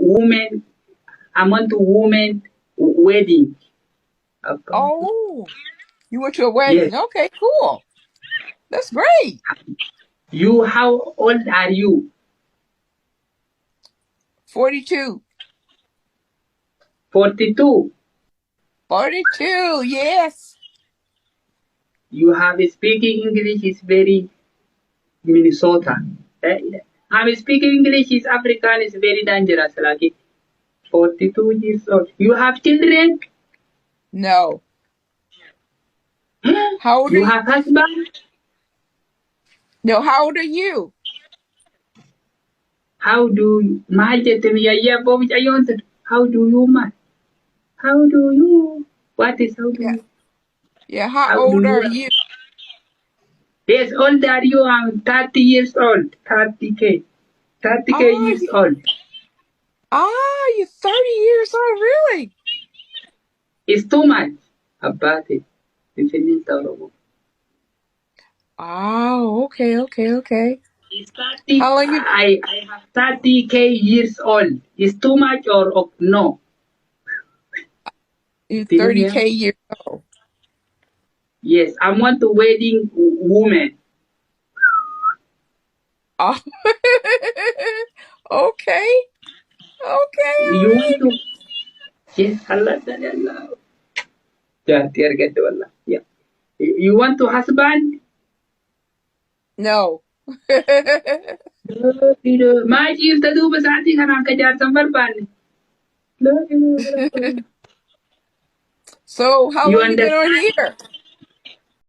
woman. I want to woman wedding. Okay. Oh, you went to a Yes. wedding. Okay, cool. That's great. You, how old are you? 42. 42. 42, yes. You have speaking English is very Minnesota. Eh, I'm speaking English is African is very dangerous. Like 42 years old. You have children? No. How old are You you? have husband? No, how old are you? How do you how do you man? How do you what is Yeah. Yeah, how how do old you are you? yes old are you? I'm 30 years old. 30k. 30k Ah, years old. you're 30 years old, really? It's too much about it. Infinite Oromo. Oh, okay, okay, okay. It's 30 How long you I have 30k years old. Is too much or no? you're Didn't hear? 30K years old. Yes, I want a wedding woman. Oh. Okay. Okay, all You want right. to yes, Allah Allah. Yeah, dear get Allah. Yeah. You want to husband? No. ما جيب تدوب ساعتي كان كجار سمبر بان. لا إله إلا الله. So how You long you been understand? on here?